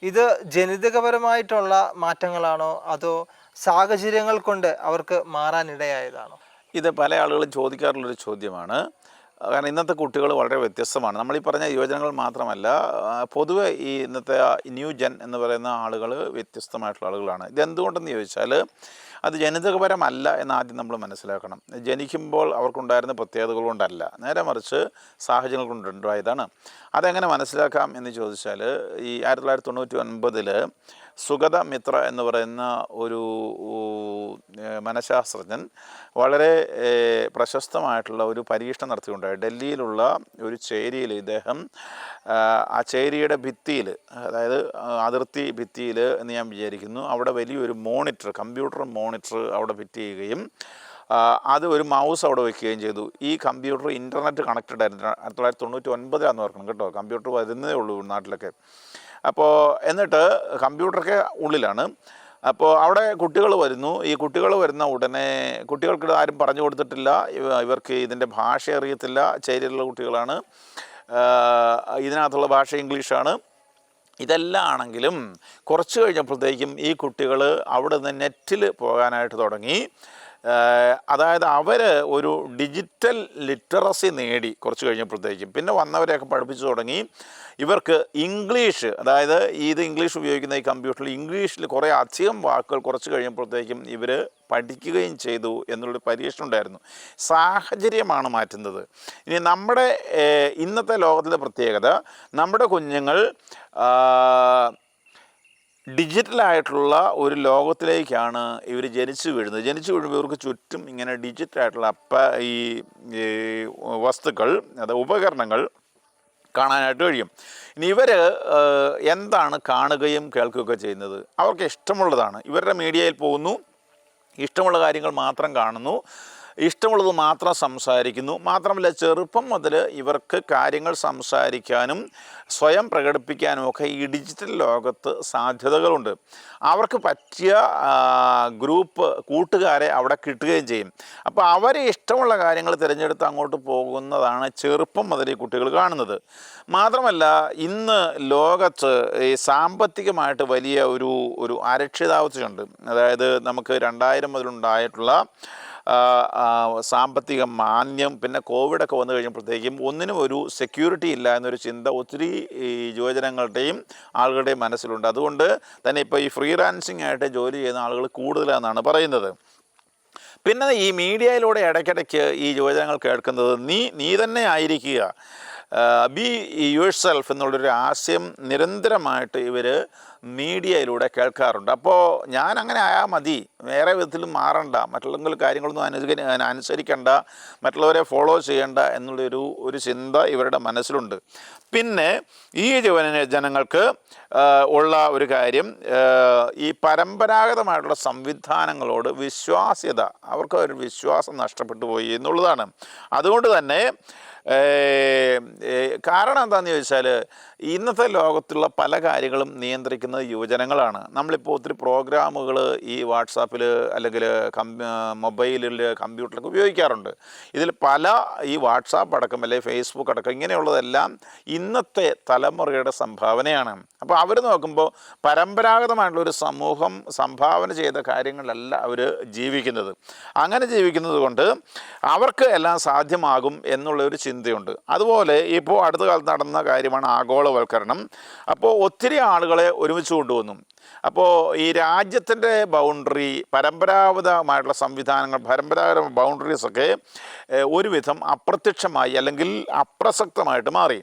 [SPEAKER 2] ഇത് ജനിതകപരമായിട്ടുള്ള മാറ്റങ്ങളാണോ അതോ സാഹചര്യങ്ങൾ കൊണ്ട് അവർക്ക് മാറാനിടയായതാണോ?
[SPEAKER 1] ഇത് പല ആളുകളും ചോദിക്കാറുള്ളൊരു ചോദ്യമാണ്. കാരണം ഇന്നത്തെ കുട്ടികൾ വളരെ വ്യത്യസ്തമാണ്. നമ്മളീ പറഞ്ഞ യുവജനങ്ങൾ മാത്രമല്ല, പൊതുവെ ഈ ഇന്നത്തെ ന്യൂ ജെൻ എന്ന് പറയുന്ന ആളുകൾ വ്യത്യസ്തമായിട്ടുള്ള ആളുകളാണ്. ഇതെന്തുകൊണ്ടെന്ന് ചോദിച്ചാൽ അത് ജനിതകപരമല്ല എന്നാദ്യം നമ്മൾ മനസ്സിലാക്കണം. ജനിക്കുമ്പോൾ അവർക്കുണ്ടായിരുന്ന പ്രത്യേകതകൾ കൊണ്ടല്ല, നേരെ മറിച്ച് സാഹചര്യങ്ങൾ കൊണ്ടുണ്ടായതാണ്. അതെങ്ങനെ മനസ്സിലാക്കാം എന്ന് ചോദിച്ചാൽ, ഈ 1999 സുഗത മിത്ര എന്ന് പറയുന്ന ഒരു മനഃശാസ്ത്രജ്ഞൻ വളരെ പ്രശസ്തമായിട്ടുള്ള ഒരു പരീക്ഷണം നടത്തിയിട്ടുണ്ടായി. ഡൽഹിയിലുള്ള ഒരു ചേരിയിൽ ഇദ്ദേഹം ആ ചേരിയുടെ ഭിത്തിയിൽ, അതായത് അതിർത്തി ഭിത്തിയിൽ എന്ന് ഞാൻ വിചാരിക്കുന്നു, അവിടെ വലിയൊരു കമ്പ്യൂട്ടർ മോണിറ്റർ അവിടെ ഫിറ്റ് ചെയ്യുകയും അത് ഒരു മൗസ് അവിടെ വയ്ക്കുകയും ചെയ്തു. ഈ കമ്പ്യൂട്ടർ ഇൻ്റർനെറ്റ് കണക്റ്റഡ് ആയിരുന്നു. 1999 ഓർക്കണം കേട്ടോ, കമ്പ്യൂട്ടർ വരുന്നതേ ഉള്ളൂ നാട്ടിലൊക്കെ. അപ്പോൾ എന്നിട്ട് കമ്പ്യൂട്ടറൊക്കെ ഉള്ളിലാണ്. അപ്പോൾ അവിടെ കുട്ടികൾ വരുന്നു. ഈ കുട്ടികൾ വരുന്ന ഉടനെ കുട്ടികൾക്ക് ആരും പറഞ്ഞു കൊടുത്തിട്ടില്ല, ഇവർക്ക് ഇതിൻ്റെ ഭാഷ അറിയത്തില്ല. ചേരിയിലുള്ള കുട്ടികളാണ്. ഇതിനകത്തുള്ള ഭാഷ ഇംഗ്ലീഷാണ്. ഇതെല്ലാം ആണെങ്കിലും കുറച്ച് കഴിഞ്ഞപ്പോഴത്തേക്കും ഈ കുട്ടികൾ അവിടെ നിന്ന് നെറ്റിൽ പോകാനായിട്ട് തുടങ്ങി. അതായത് അവർ ഒരു ഡിജിറ്റൽ ലിറ്ററസി നേടി കുറച്ച് കഴിഞ്ഞപ്പോഴത്തേക്കും പിന്നെ വന്നവരെയൊക്കെ പഠിപ്പിച്ചു തുടങ്ങി. ഇവർക്ക് ഇംഗ്ലീഷ്, അതായത് ഇത് ഇംഗ്ലീഷ് ഉപയോഗിക്കുന്ന ഈ കമ്പ്യൂട്ടറിൽ ഇംഗ്ലീഷിൽ കുറേ അധികം വാക്കുകൾ കുറച്ച് കഴിഞ്ഞപ്പോഴത്തേക്കും ഇവർ പഠിക്കുകയും ചെയ്തു എന്നുള്ളൊരു പരീക്ഷണം ഉണ്ടായിരുന്നു. സാഹചര്യമാണ് മാറ്റുന്നത്. ഇനി നമ്മുടെ ഇന്നത്തെ ലോകത്തിലെ പ്രത്യേകത, നമ്മുടെ കുഞ്ഞുങ്ങൾ ഡിജിറ്റലായിട്ടുള്ള ഒരു ലോകത്തിലേക്കാണ് ഇവർ ജനിച്ചു വീഴുന്നത്. ജനിച്ചു വീഴുമ്പോൾ ഇവർക്ക് ചുറ്റും ഇങ്ങനെ ഡിജിറ്റലായിട്ടുള്ള ഈ വസ്തുക്കൾ, അത് ഉപകരണങ്ങൾ കാണാനായിട്ട് കഴിയും. ഇനി ഇവർ എന്താണ് കാണുകയും കേൾക്കുകയൊക്കെ ചെയ്യുന്നത്? അവർക്ക് ഇഷ്ടമുള്ളതാണ്. ഇവരുടെ മീഡിയയിൽ പോകുന്നു, ഇഷ്ടമുള്ള കാര്യങ്ങൾ മാത്രം കാണുന്നു, ഇഷ്ടമുള്ളത് മാത്രം സംസാരിക്കുന്നു. മാത്രമല്ല ചെറുപ്പം മുതൽ ഇവർക്ക് കാര്യങ്ങൾ സംസാരിക്കാനും സ്വയം പ്രകടിപ്പിക്കാനും ഒക്കെ ഈ ഡിജിറ്റൽ ലോകത്ത് സാധ്യതകളുണ്ട്. അവർക്ക് പറ്റിയ ഗ്രൂപ്പ് കൂട്ടുകാരെ അവിടെ കിട്ടുകയും ചെയ്യും. അപ്പോൾ അവരെ ഇഷ്ടമുള്ള കാര്യങ്ങൾ തിരഞ്ഞെടുത്ത് അങ്ങോട്ട് പോകുന്നതാണ് ചെറുപ്പം മുതൽ ഈ കുട്ടികൾ കാണുന്നത്. മാത്രമല്ല ഇന്ന് ലോകത്ത് ഈ സാമ്പത്തികമായിട്ട് വലിയ ഒരു അരക്ഷിതാവസ്ഥയുണ്ട്. അതായത് നമുക്ക് 2000 മുതലുണ്ടായിട്ടുള്ള സാമ്പത്തിക മാന്ദ്യം, പിന്നെ കോവിഡൊക്കെ വന്നു കഴിഞ്ഞപ്പോഴത്തേക്കും ഒന്നിനും ഒരു സെക്യൂരിറ്റി ഇല്ല എന്നൊരു ചിന്ത ഒത്തിരി ഈ യുവജനങ്ങളുടെയും ആളുകളുടെയും മനസ്സിലുണ്ട്. അതുകൊണ്ട് തന്നെ ഇപ്പോൾ ഈ ഫ്രീലാൻസിങ് ആയിട്ട് ജോലി ചെയ്യുന്ന ആളുകൾ കൂടുതലാണെന്നാണ് പറയുന്നത്. പിന്നെ ഈ മീഡിയയിലൂടെ ഇടയ്ക്കിടയ്ക്ക് ഈ യുവജനങ്ങൾ കേൾക്കുന്നത് നീ തന്നെ ആയിരിക്കുക, ബി യുവർ സെൽഫ് എന്നുള്ളൊരു ആശയം നിരന്തരമായിട്ട് ഇവർ മീഡിയയിലൂടെ കേൾക്കാറുണ്ട്. അപ്പോൾ ഞാൻ അങ്ങനെ ആയാൽ മതി, വേറെ വിധത്തിലും മാറണ്ട, മറ്റുള്ള കാര്യങ്ങളൊന്നും അനുസരിക്കേണ്ട, മറ്റുള്ളവരെ ഫോളോ ചെയ്യേണ്ട എന്നുള്ളൊരു ചിന്ത ഇവരുടെ മനസ്സിലുണ്ട്. പിന്നെ ഈ ജനങ്ങൾക്ക് ഉള്ള ഒരു കാര്യം, ഈ പരമ്പരാഗതമായിട്ടുള്ള സംവിധാനങ്ങളോട് വിശ്വാസ്യത, അവർക്ക് ഒരു വിശ്വാസം നഷ്ടപ്പെട്ടു പോയി എന്നുള്ളതാണ്. അതുകൊണ്ട് തന്നെ കാരണം എന്താണെന്ന് ചോദിച്ചാൽ ഇന്നത്തെ ലോകത്തുള്ള പല കാര്യങ്ങളും നിയന്ത്രിക്കുന്നത് യുവജനങ്ങളാണ്. നമ്മളിപ്പോൾ ഒത്തിരി പ്രോഗ്രാമുകൾ ഈ വാട്സാപ്പിൽ അല്ലെങ്കിൽ മൊബൈലിൽ കമ്പ്യൂട്ടറിലൊക്കെ ഉപയോഗിക്കാറുണ്ട്. ഇതിൽ പല ഈ വാട്സാപ്പ് അടക്കം അല്ലെങ്കിൽ ഫേസ്ബുക്ക് അടക്കം ഇങ്ങനെയുള്ളതെല്ലാം ഇന്നത്തെ തലമുറയുടെ സംഭാവനയാണ്. അപ്പോൾ അവർ നോക്കുമ്പോൾ പരമ്പരാഗതമായിട്ടുള്ളൊരു സമൂഹം സംഭാവന ചെയ്ത കാര്യങ്ങളിലല്ല അവർ ജീവിക്കുന്നത്. അങ്ങനെ ജീവിക്കുന്നത് കൊണ്ട് അവർക്ക് എല്ലാം സാധ്യമാകും എന്നുള്ളൊരു ചിന്തയുണ്ട്. അതുപോലെ ഇപ്പോൾ അടുത്ത കാലത്ത് നടന്ന കാര്യമാണ് ആഗോളവൽക്കരണം. അപ്പോൾ ഒത്തിരി ആളുകളെ ഒരുമിച്ച് കൊണ്ടുവന്നു. അപ്പോൾ ഈ രാജ്യത്തിൻ്റെ ബൗണ്ടറി, പരമ്പരാഗതമായിട്ടുള്ള സംവിധാനങ്ങൾ, പരമ്പരാഗത ബൗണ്ടറീസൊക്കെ ഒരുവിധം അപ്രത്യക്ഷമായി അല്ലെങ്കിൽ അപ്രസക്തമായിട്ട് മാറി.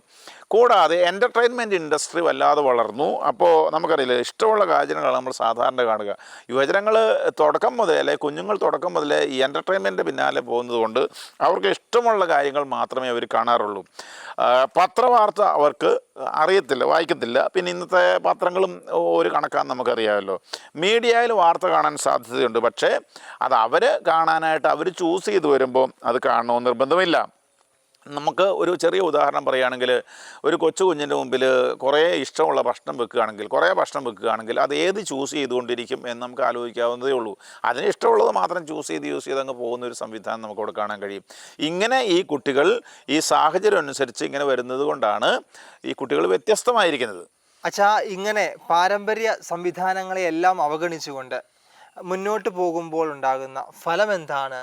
[SPEAKER 1] കൂടാതെ എൻ്റർടൈൻമെൻറ്റ് ഇൻഡസ്ട്രി വല്ലാതെ വളർന്നു. അപ്പോൾ നമുക്കറിയില്ല, ഇഷ്ടമുള്ള കാര്യങ്ങളാണ് നമ്മൾ സാധാരണ കാണുക. യുവജനങ്ങൾ തുടക്കം മുതലേ അല്ലെങ്കിൽ കുഞ്ഞുങ്ങൾ തുടക്കം മുതലേ ഈ എൻ്റർടൈൻമെൻറ്റ് പിന്നാലെ പോകുന്നത് കൊണ്ട് അവർക്ക് ഇഷ്ടമുള്ള കാര്യങ്ങൾ മാത്രമേ അവർ കാണാറുള്ളൂ. പത്രവാർത്ത അവർക്ക് അറിയത്തില്ല, വായിക്കത്തില്ല. പിന്നെ ഇന്നത്തെ പത്രങ്ങളും ഒരു കണക്കാന്ന് നമുക്കറിയാമല്ലോ. മീഡിയയിൽ വാർത്ത കാണാൻ സാധ്യതയുണ്ട്, പക്ഷേ അത് അവർ കാണാനായിട്ട് അവർ ചൂസ് ചെയ്ത് വരുമ്പോൾ അത് കാണണമെന്ന് നിർബന്ധമില്ല. നമുക്ക് ഒരു ചെറിയ ഉദാഹരണം പറയുകയാണെങ്കിൽ, ഒരു കൊച്ചു കുഞ്ഞിൻ്റെ മുമ്പിൽ കുറേ ഇഷ്ടമുള്ള ഭക്ഷണം വെക്കുകയാണെങ്കിൽ അത് ഏത് ചൂസ് ചെയ്തുകൊണ്ടിരിക്കും എന്ന് നമുക്ക് ആലോചിക്കാവുന്നതേ ഉള്ളൂ. അതിന് ഇഷ്ടമുള്ളത് മാത്രം യൂസ് ചെയ്ത് അങ്ങ് പോകുന്ന ഒരു സംവിധാനം നമുക്കവിടെ കാണാൻ കഴിയും. ഇങ്ങനെ ഈ കുട്ടികൾ ഈ സാഹചര്യം അനുസരിച്ച് ഇങ്ങനെ വരുന്നത് കൊണ്ടാണ് ഈ കുട്ടികൾ വ്യത്യസ്തമായിരിക്കുന്നത്.
[SPEAKER 2] അച്ഛാ, ഇങ്ങനെ പാരമ്പര്യ സംവിധാനങ്ങളെയെല്ലാം അവഗണിച്ചുകൊണ്ട് മുന്നോട്ട് പോകുമ്പോൾ ഉണ്ടാകുന്ന ഫലം എന്താണ്?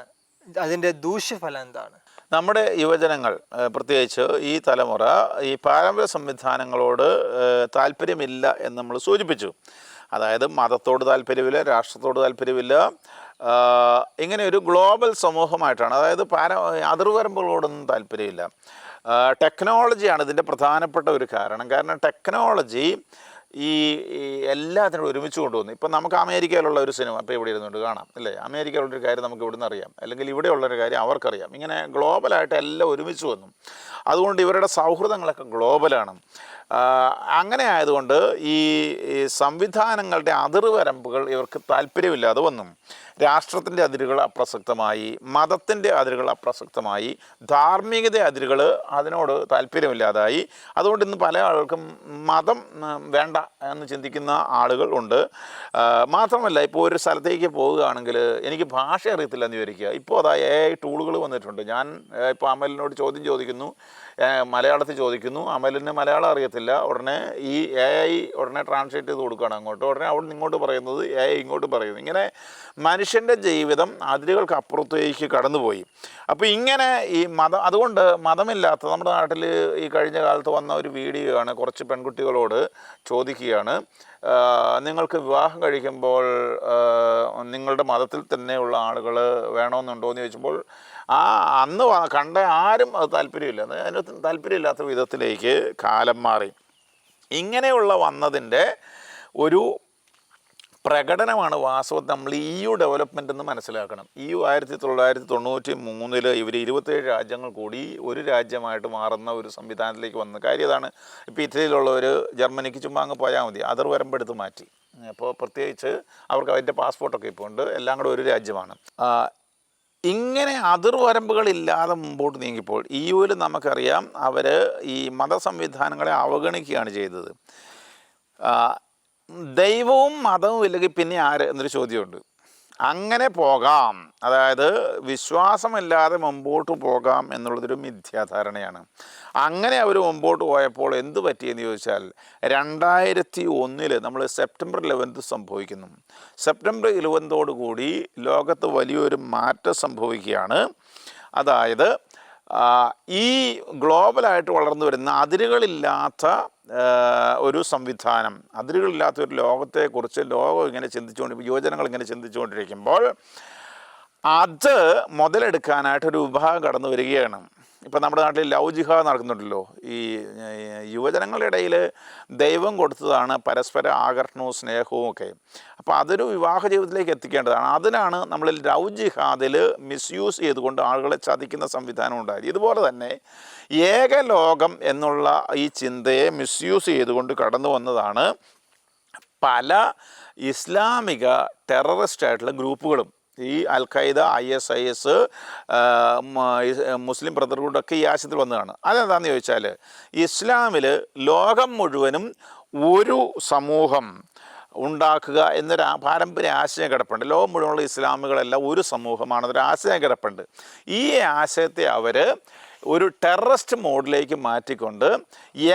[SPEAKER 2] അതിൻ്റെ ദൂഷ്യഫലം എന്താണ്?
[SPEAKER 1] നമ്മുടെ യുവജനങ്ങൾ, പ്രത്യേകിച്ച് ഈ തലമുറ, ഈ പാരമ്പര്യ സംവിധാനങ്ങളോട് താല്പര്യമില്ല എന്ന് നമ്മൾ സൂചിപ്പിച്ചു. അതായത് മതത്തോട് താല്പര്യമില്ല, രാഷ്ട്രത്തോട് താല്പര്യമില്ല. ഇങ്ങനെ ഒരു ഗ്ലോബൽ സമൂഹമായിട്ടാണ്. അതായത് അതിർവരമ്പുകളോടൊന്നും താല്പര്യമില്ല. ടെക്നോളജിയാണ് ഇതിൻ്റെ പ്രധാനപ്പെട്ട ഒരു കാരണം ടെക്നോളജി ഈ എല്ലാത്തിനും ഒരുമിച്ച് കൊണ്ടുവന്നു. ഇപ്പം നമുക്ക് അമേരിക്കയിലുള്ള ഒരു സിനിമ ഇപ്പോൾ ഇവിടെ ഇരുന്നുകൊണ്ട് കാണാം, അല്ലേ? അമേരിക്കയിലുള്ളൊരു കാര്യം നമുക്ക് ഇവിടുന്ന് അറിയാം, അല്ലെങ്കിൽ ഇവിടെയുള്ളൊരു കാര്യം അവർക്കറിയാം. ഇങ്ങനെ ഗ്ലോബലായിട്ട് എല്ലാം ഒരുമിച്ച് വന്നു. അതുകൊണ്ട് ഇവരുടെ സൗഹൃദങ്ങളൊക്കെ ഗ്ലോബലാണ്. അങ്ങനെ ആയതുകൊണ്ട് ഈ സംവിധാനങ്ങളുടെ അതിർവരമ്പുകൾ ഇവർക്ക് താല്പര്യമില്ലാതെ വന്നു. രാഷ്ട്രത്തിൻ്റെ അതിരുകൾ അപ്രസക്തമായി, മതത്തിൻ്റെ അതിരുകൾ അപ്രസക്തമായി, ധാർമ്മികത അതിരുകൾ അതിനോട് താല്പര്യമില്ലാതായി. അതുകൊണ്ട് ഇന്ന് പല ആളുകൾക്കും മതം വേണ്ട എന്ന് ചിന്തിക്കുന്ന ആളുകൾ ഉണ്ട്. മാത്രമല്ല, ഇപ്പോൾ ഒരു സ്ഥലത്തേക്ക് പോവുകയാണെങ്കിൽ എനിക്ക് ഭാഷ അറിയത്തില്ല എന്ന് വിചാരിക്കുക. ഇപ്പോൾ അതാ AI ടൂളുകൾ വന്നിട്ടുണ്ട്. ഞാൻ ഇപ്പോൾ അമലിനോട് ചോദ്യം ചോദിക്കുന്നു, മലയാളത്തിൽ ചോദിക്കുന്നു, അമലിന് മലയാളം അറിയത്തില്ല. ഉടനെ ഈ AI ഉടനെ ട്രാൻസ്ലേറ്റ് ചെയ്ത് കൊടുക്കുകയാണ് അങ്ങോട്ട്. ഉടനെ അവിടെ നിന്ന് ഇങ്ങോട്ട് പറയുന്നത് AI ഇങ്ങോട്ട് പറയുന്നു. ഇങ്ങനെ മനുഷ്യൻ്റെ ജീവിതം അതിരുകൾക്ക് അപ്പുറത്തേക്ക് കടന്നുപോയി. അപ്പോൾ ഇങ്ങനെ ഈ അതുകൊണ്ട് മതമില്ലാത്ത നമ്മുടെ നാട്ടിൽ ഈ കഴിഞ്ഞ കാലത്ത് വന്ന ഒരു വീഡിയോ ആണ്. കുറച്ച് പെൺകുട്ടികളോട് ചോദിക്കുകയാണ്, നിങ്ങൾക്ക് വിവാഹം കഴിക്കുമ്പോൾ നിങ്ങളുടെ മതത്തിൽ തന്നെയുള്ള ആളുകൾ വേണമെന്നുണ്ടോ എന്ന് ചോദിച്ചപ്പോൾ അന്ന് കണ്ട ആരും അത് താല്പര്യമില്ല, അതിന് താല്പര്യമില്ലാത്ത വിധത്തിലേക്ക് കാലം മാറി. ഇങ്ങനെയുള്ള വന്നതിൻ്റെ ഒരു പ്രകടനമാണ് വാസ്തവത്തിൽ നമ്മൾ EU ഡെവലപ്മെൻ്റ് എന്ന് മനസ്സിലാക്കണം. EU 1993 ഇവർ 27 രാജ്യങ്ങൾ കൂടി ഒരു രാജ്യമായിട്ട് മാറുന്ന ഒരു സംവിധാനത്തിലേക്ക് വന്ന കാര്യം ഇതാണ്. ഇപ്പോൾ ഇറ്റലിയിലുള്ളവർ ജർമ്മനിക്ക് ചുമ്മാ അങ്ങ് പോയാൽ മതി, അതിർ വരമ്പെടുത്ത് മാറ്റി. അപ്പോൾ പ്രത്യേകിച്ച് അവർക്ക് അതിൻ്റെ പാസ്പോർട്ടൊക്കെ ഇപ്പോൾ ഉണ്ട്, എല്ലാം കൂടെ ഒരു രാജ്യമാണ്. ഇങ്ങനെ അതിർവരമ്പുകളില്ലാതെ മുമ്പോട്ട് നീങ്ങിപ്പോൾ EUവിൽ നമുക്കറിയാം അവർ ഈ മതസംവിധാനങ്ങളെ അവഗണിക്കുകയാണ് ചെയ്തത്. ദൈവവും മതവും ഇല്ലെങ്കിൽ പിന്നെ ആര് എന്നൊരു ചോദ്യമുണ്ട്. അങ്ങനെ പോകാം, അതായത് വിശ്വാസമില്ലാതെ മുമ്പോട്ട് പോകാം എന്നുള്ളതൊരു മിഥ്യാധാരണയാണ്. അങ്ങനെ അവർ മുമ്പോട്ട് പോയപ്പോൾ എന്ത് പറ്റിയെന്ന് ചോദിച്ചാൽ 2001 നമ്മൾ സെപ്റ്റംബർ 11 സംഭവിക്കുന്നു. സെപ്റ്റംബർ 11 കൂടി ലോകത്ത് വലിയൊരു മാറ്റം സംഭവിക്കുകയാണ്. അതായത് ഈ ഗ്ലോബലായിട്ട് വളർന്നു വരുന്ന അതിരുകളില്ലാത്ത ഒരു സംവിധാനം, അതിരുകളില്ലാത്ത ഒരു ലോകത്തെക്കുറിച്ച് ലോകം ഇങ്ങനെ യുവജനങ്ങൾ ഇങ്ങനെ ചിന്തിച്ചുകൊണ്ടിരിക്കുമ്പോൾ അത് മുതലെടുക്കാനായിട്ടൊരു വിഭാഗം കടന്നു വരികയാണ്. ഇപ്പം നമ്മുടെ നാട്ടിൽ ലവ് ജിഹാദ് നടക്കുന്നുണ്ടല്ലോ. ഈ യുവജനങ്ങളുടെ ഇടയിൽ ദൈവം കൊടുത്തതാണ് പരസ്പര ആകർഷണവും സ്നേഹവും ഒക്കെ. അപ്പോൾ അതൊരു വിവാഹ ജീവിതത്തിലേക്ക് എത്തിക്കേണ്ടതാണ്. അതിനാണ് നമ്മൾ ലവ് ജിഹാദിൽ മിസ്യൂസ് ചെയ്തുകൊണ്ട് ആളുകളെ ചതിക്കുന്ന സംവിധാനം ഉണ്ടായത്. ഇതുപോലെ തന്നെ ഏകലോകം എന്നുള്ള ഈ ചിന്തയെ മിസ്യൂസ് ചെയ്തുകൊണ്ട് കടന്നു വന്നതാണ് പല ഇസ്ലാമിക ടെററിസ്റ്റായിട്ടുള്ള ഗ്രൂപ്പുകളും. ഈ അൽ-ഖൈദ, ISIS, മുസ്ലിം ബ്രദർഹുഡൊക്കെ ഈ ആശയത്തിൽ വന്നതാണ്. അതെന്താണെന്ന് ചോദിച്ചാൽ ഇസ്ലാമിൽ ലോകം മുഴുവനും ഒരു സമൂഹം ഉണ്ടാക്കുക എന്നൊരു പാരമ്പര്യ ആശയം കിടപ്പുണ്ട്. ലോകം മുഴുവനുള്ള ഇസ്ലാമുകളെല്ലാം ഒരു സമൂഹമാണ്, അതൊരു ആശയം കിടപ്പുണ്ട്. ഈ ആശയത്തെ അവർ ഒരു ടെററിസ്റ്റ് മോഡിലേക്ക് മാറ്റിക്കൊണ്ട്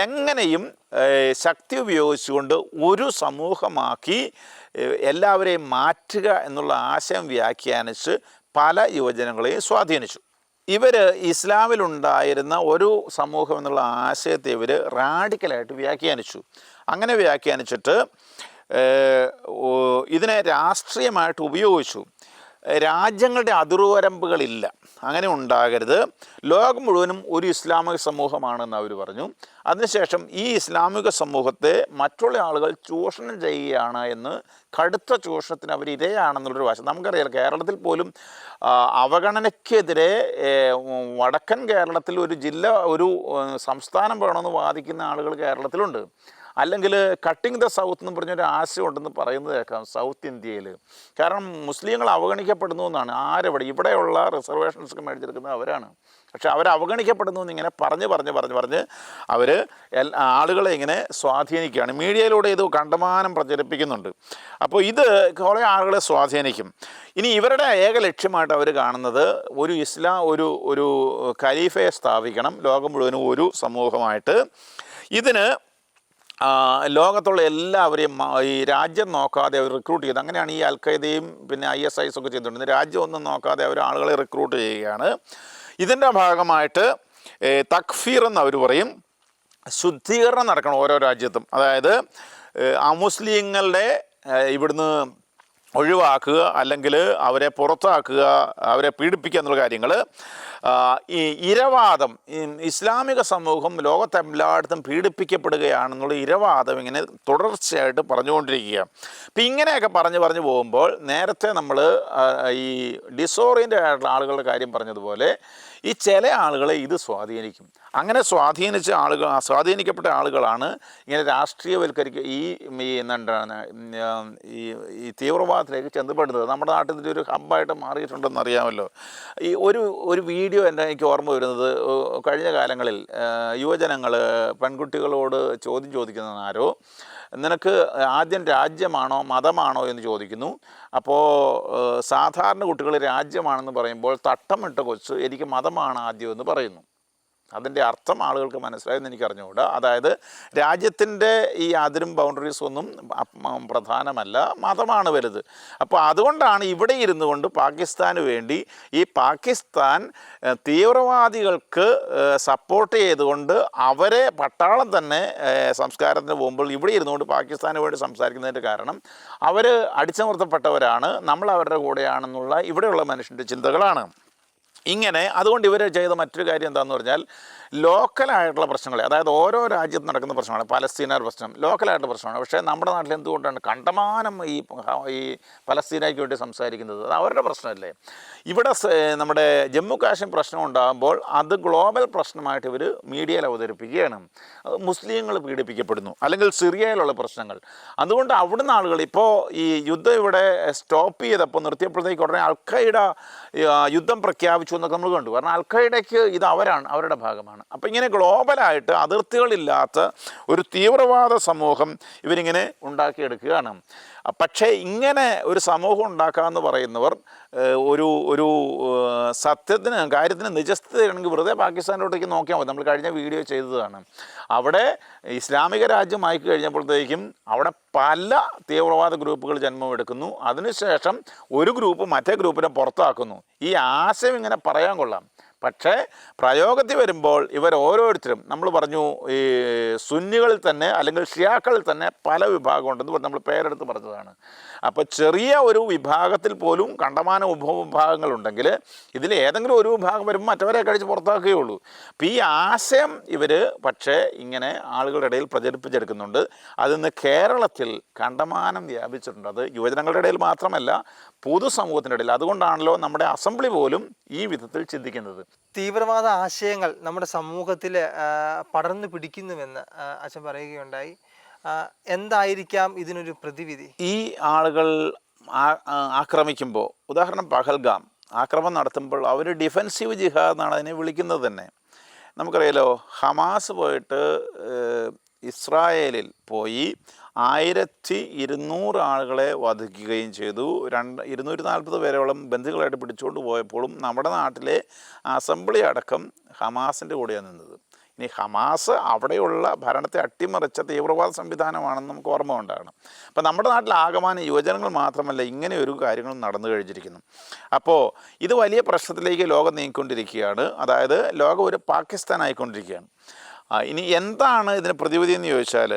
[SPEAKER 1] എങ്ങനെയും ശക്തി ഉപയോഗിച്ചുകൊണ്ട് ഒരു സമൂഹമാക്കി എല്ലാവരെയും മാറ്റുക എന്നുള്ള ആശയം വ്യാഖ്യാനിച്ച് പല യുവജനങ്ങളെയും സ്വാധീനിച്ചു. ഇവർ ഇസ്ലാമിലുണ്ടായിരുന്ന ഒരു സമൂഹം എന്നുള്ള ആശയത്തെ ഇവർ റാഡിക്കലായിട്ട് വ്യാഖ്യാനിച്ചു. അങ്ങനെ വ്യാഖ്യാനിച്ചിട്ട് ഇതിനെ രാഷ്ട്രീയമായിട്ട് ഉപയോഗിച്ചു. രാജ്യങ്ങളുടെ അതിർവരമ്പുകളില്ല, അങ്ങനെ ഉണ്ടാകരുത്, ലോകം മുഴുവനും ഒരു ഇസ്ലാമിക സമൂഹമാണെന്ന് അവർ പറഞ്ഞു. അതിനുശേഷം ഈ ഇസ്ലാമിക സമൂഹത്തെ മറ്റുള്ള ആളുകൾ ചൂഷണം ചെയ്യുകയാണ് എന്ന്, കടുത്ത ചൂഷണത്തിന് അവർ ഇരയാണെന്നുള്ളൊരു വശം നമുക്കറിയാം. കേരളത്തിൽ പോലും അവഗണനയ്ക്കെതിരെ വടക്കൻ കേരളത്തിൽ ഒരു ജില്ല, ഒരു സംസ്ഥാനം വേണമെന്ന് വാദിക്കുന്ന ആളുകൾ കേരളത്തിലുണ്ട്. അല്ലെങ്കിൽ കട്ടിങ് ദ സൗത്ത് എന്ന് പറഞ്ഞൊരു ആശയം ഉണ്ടെന്ന് പറയുന്നത് കേൾക്കാം സൗത്ത് ഇന്ത്യയിൽ. കാരണം മുസ്ലിങ്ങൾ അവഗണിക്കപ്പെടുന്നു എന്നാണ്. ഇവിടെയുള്ള റിസർവേഷൻസൊക്കെ മേടിച്ചെടുക്കുന്നത് അവരാണ്. പക്ഷെ അവർ അവഗണിക്കപ്പെടുന്നു എന്നിങ്ങനെ പറഞ്ഞ് അവർ ആളുകളെ ഇങ്ങനെ സ്വാധീനിക്കുകയാണ്. മീഡിയയിലൂടെ ഇത് കണ്ടമാനം പ്രചരിപ്പിക്കുന്നുണ്ട്. അപ്പോൾ ഇത് കുറേ ആളുകളെ സ്വാധീനിക്കും. ഇനി ഇവരുടെ ഏക ലക്ഷ്യമായിട്ട് അവർ കാണുന്നത് ഒരു ഖലീഫയെ സ്ഥാപിക്കണം, ലോകം മുഴുവനും ഒരു സമൂഹമായിട്ട്. ഇതിന് ലോകത്തുള്ള എല്ലാവരെയും ഈ രാജ്യം നോക്കാതെ അവർ റിക്രൂട്ട് ചെയ്ത്, അങ്ങനെയാണ് ഈ അൽ-ഖൈദയും പിന്നെ ISIS ഒക്കെ ചെയ്തുകൊണ്ടിരുന്നത്. രാജ്യം ഒന്നും നോക്കാതെ അവർ ആളുകളെ റിക്രൂട്ട് ചെയ്യുകയാണ്. ഇതിൻ്റെ ഭാഗമായിട്ട് തക്ഫീർ എന്ന് അവർ പറയും, ശുദ്ധീകരണം നടക്കണം ഓരോ രാജ്യത്തും. അതായത് അമുസ്ലിങ്ങളുടെ ഇവിടുന്ന് ഒഴിവാക്കുക, അല്ലെങ്കിൽ അവരെ പുറത്താക്കുക, അവരെ പീഡിപ്പിക്കുക എന്നുള്ള കാര്യങ്ങൾ. ഈ ഇരവാദം, ഇസ്ലാമിക സമൂഹം ലോകത്തെല്ലായിടത്തും പീഡിപ്പിക്കപ്പെടുകയാണെന്നുള്ള ഇരവാദം ഇങ്ങനെ തുടർച്ചയായിട്ട് പറഞ്ഞുകൊണ്ടിരിക്കുക. അപ്പം ഇങ്ങനെയൊക്കെ പറഞ്ഞു പോകുമ്പോൾ നേരത്തെ നമ്മൾ ഈ ഡിസോറിയൻ്റ് ആയിട്ടുള്ള ആളുകളുടെ കാര്യം പറഞ്ഞതുപോലെ ഈ ചില ആളുകളെ ഇത് സ്വാധീനിക്കും. അങ്ങനെ സ്വാധീനിക്കപ്പെട്ട ആളുകളാണ് ഇങ്ങനെ രാഷ്ട്രീയവൽക്കരിക്കുക, എന്താണ് ഈ തീവ്രവാദത്തിലേക്ക് ചെന്നപ്പെടുന്നത്. നമ്മുടെ നാട്ടിൽ ഒരു ഹബ്ബായിട്ട് മാറിയിട്ടുണ്ടെന്ന് അറിയാമല്ലോ. ഈ ഒരു വീഡിയോ എനിക്ക് ഓർമ്മ വരുന്നത്, കഴിഞ്ഞ കാലങ്ങളിൽ യുവജനങ്ങൾ പെൺകുട്ടികളോട് ചോദ്യം ചോദിക്കുന്ന ആരോ, നിനക്ക് ആദ്യം രാജ്യമാണോ മതമാണോ എന്ന് ചോദിക്കുന്നു. അപ്പോൾ സാധാരണ കുട്ടികൾ രാജ്യമാണെന്ന് പറയുമ്പോൾ തട്ടമിട്ട കൊച്ച് എനിക്ക് മതമാണ് ആദ്യം എന്ന് പറയുന്നു. അതിൻ്റെ അർത്ഥം ആളുകൾക്ക് മനസ്സിലായെന്ന് എനിക്ക് അറിഞ്ഞുകൂടാ. അതായത് രാജ്യത്തിൻ്റെ ഈ അതിരും ബൗണ്ടറീസും ഒന്നും പ്രധാനമല്ല, മതമാണ് വലുത്. അപ്പോൾ അതുകൊണ്ടാണ് ഇവിടെ ഇരുന്നു കൊണ്ട് പാകിസ്ഥാന് വേണ്ടി ഈ പാകിസ്ഥാൻ തീവ്രവാദികൾക്ക് സപ്പോർട്ട് ചെയ്തുകൊണ്ട് അവരെ പട്ടാളം തന്നെ സംസ്കാരത്തിന് പോകുമ്പോൾ ഇവിടെ ഇരുന്നുകൊണ്ട് പാകിസ്ഥാന് വേണ്ടി സംസാരിക്കുന്നതിൻ്റെ കാരണം അവർ അടിച്ചമർത്തപ്പെട്ടവരാണ്, നമ്മൾ അവരുടെ കൂടെയാണെന്നുള്ള ഇവിടെയുള്ള മനുഷ്യൻ്റെ ചിന്തകളാണ്. ഇങ്ങനെ അതുകൊണ്ട് ഇവർ ചെയ്ത മറ്റൊരു കാര്യം എന്താണെന്ന് പറഞ്ഞാൽ ലോക്കലായിട്ടുള്ള പ്രശ്നങ്ങൾ, അതായത് ഓരോ രാജ്യത്ത് നടക്കുന്ന പ്രശ്നമാണ്. പലസ്തീന പ്രശ്നം ലോക്കലായിട്ടുള്ള പ്രശ്നമാണ്. പക്ഷേ നമ്മുടെ നാട്ടിൽ എന്തുകൊണ്ടാണ് കണ്ടമാനം ഈ പലസ്തീനയ്ക്ക് വേണ്ടി സംസാരിക്കുന്നത്? അത് അവരുടെ പ്രശ്നമല്ലേ. ഇവിടെ നമ്മുടെ ജമ്മു കാശ്മീർ പ്രശ്നം ഉണ്ടാകുമ്പോൾ അത് ഗ്ലോബൽ പ്രശ്നമായിട്ട് ഇവർ മീഡിയയിൽ അവതരിപ്പിക്കുകയാണ്. മുസ്ലിങ്ങൾ പീഡിപ്പിക്കപ്പെടുന്നു, അല്ലെങ്കിൽ സിറിയയിലുള്ള പ്രശ്നങ്ങൾ. അതുകൊണ്ട് അവിടുന്ന് ആളുകൾ ഇപ്പോൾ ഈ യുദ്ധം ഇവിടെ സ്റ്റോപ്പ് ചെയ്തപ്പോൾ നിർത്തിയപ്പോഴത്തേക്ക് ഉടനെ അൽഖയ്ദ യുദ്ധം പ്രഖ്യാപിച്ചു എന്നൊക്കെ നമ്മൾ കണ്ടു. കാരണം അൽഖയ്ദയ്ക്ക് ഇത് അവരുടെ ഭാഗമാണ്. അപ്പോൾ ഇങ്ങനെ ഗ്ലോബലായിട്ട് അതിർത്തികളില്ലാത്ത ഒരു തീവ്രവാദ സമൂഹം ഇവരിങ്ങനെ ഉണ്ടാക്കിയെടുക്കുകയാണ്. പക്ഷേ ഇങ്ങനെ ഒരു സമൂഹം ഉണ്ടാക്കാമെന്ന് പറയുന്നവർ ഒരു കാര്യത്തിന് നിജസ്ഥിതയാണെങ്കിൽ വെറുതെ പാകിസ്ഥാനിലോട്ടേക്ക് നോക്കിയാൽ മതി. നമ്മൾ കഴിഞ്ഞ വീഡിയോ ചെയ്തതാണ്. അവിടെ ഇസ്ലാമിക രാജ്യമായി കഴിഞ്ഞപ്പോഴത്തേക്കും അവിടെ പല തീവ്രവാദ ഗ്രൂപ്പുകൾ ജന്മമെടുക്കുന്നു. അതിനുശേഷം ഒരു ഗ്രൂപ്പ് മറ്റേ ഗ്രൂപ്പിനെ പുറത്താക്കുന്നു. ഈ ആശയം ഇങ്ങനെ പറയാൻ കൊള്ളാം, പക്ഷേ പ്രയോഗത്തിൽ വരുമ്പോൾ ഇവർ ഓരോരുത്തരും, നമ്മൾ പറഞ്ഞു ഈ സുന്നികളിൽ തന്നെ അല്ലെങ്കിൽ ഷിയാക്കളിൽ തന്നെ പല വിഭാഗമുണ്ടെന്ന് നമ്മൾ പേരെടുത്ത് പറഞ്ഞതാണ്. അപ്പോൾ ചെറിയ ഒരു വിഭാഗത്തിൽ പോലും കണ്ടമാനം ഉപവിഭാഗങ്ങളുണ്ടെങ്കിൽ ഇതിൽ ഏതെങ്കിലും ഒരു വിഭാഗം വരുമ്പോൾ മറ്റവരെ കഴിച്ച് പുറത്താക്കുകയുള്ളൂ. അപ്പോൾ ഈ ആശയം ഇവർ പക്ഷേ ഇങ്ങനെ ആളുകളുടെ ഇടയിൽ പ്രചരിപ്പിച്ചെടുക്കുന്നുണ്ട്. അതിന്ന് കേരളത്തിൽ കണ്ടമാനം വ്യാപിച്ചിട്ടുണ്ട്. അത് യുവജനങ്ങളുടെ ഇടയിൽ മാത്രമല്ല, പൊതുസമൂഹത്തിൻ്റെ ഇടയിൽ. അതുകൊണ്ടാണല്ലോ നമ്മുടെ അസംബ്ലി പോലും ഈ വിധത്തിൽ ചിന്തിക്കുന്നത്.
[SPEAKER 2] തീവ്രവാദ ആശയങ്ങൾ നമ്മുടെ സമൂഹത്തിൽ പടർന്നു പിടിക്കുന്നുവെന്ന് അച്ഛൻ പറയുകയുണ്ടായി. എന്തായിരിക്കാം ഇതിനൊരു പ്രതിവിധി? ഈ
[SPEAKER 1] ആളുകൾ ആക്രമിക്കുമ്പോൾ, ഉദാഹരണം പഹൽഗാം ആക്രമണം നടത്തുമ്പോൾ അവർ ഡിഫെൻസീവ് ജിഹാദ് എന്നാണ് അതിനെ വിളിക്കുന്നത് തന്നെ. നമുക്കറിയാലോ, ഹമാസ് പോയിട്ട് ഇസ്രായേലിൽ പോയി 1200 ആളുകളെ വധിക്കുകയും ചെയ്തു. 240 പേരോളം ബന്ദികളായിട്ട് പിടിച്ചുകൊണ്ട് പോയപ്പോഴും നമ്മുടെ നാട്ടിലെ അസംബ്ലി അടക്കം ഹമാസിൻ്റെ കൂടെയാണ് നിന്നത്. ഇനി ഹമാസ് അവിടെയുള്ള ഭരണത്തെ അട്ടിമറിച്ച തീവ്രവാദ സംവിധാനമാണെന്ന് നമുക്ക് ഓർമ്മ ഉണ്ടാകണം. അപ്പോൾ നമ്മുടെ നാട്ടിൽ ആകമാനം യുവജനങ്ങൾ മാത്രമല്ല ഇങ്ങനെ ഒരു കാര്യങ്ങളും നടന്നു കഴിഞ്ഞിരിക്കുന്നു. അപ്പോൾ ഇത് വലിയ പ്രശ്നത്തിലേക്ക് ലോകം നീങ്ങിക്കൊണ്ടിരിക്കുകയാണ്. അതായത് ലോകം ഒരു പാകിസ്ഥാൻ ആയിക്കൊണ്ടിരിക്കുകയാണ്. ഇനി എന്താണ് ഇതിന് പ്രതിവിധി എന്ന് ചോദിച്ചാൽ,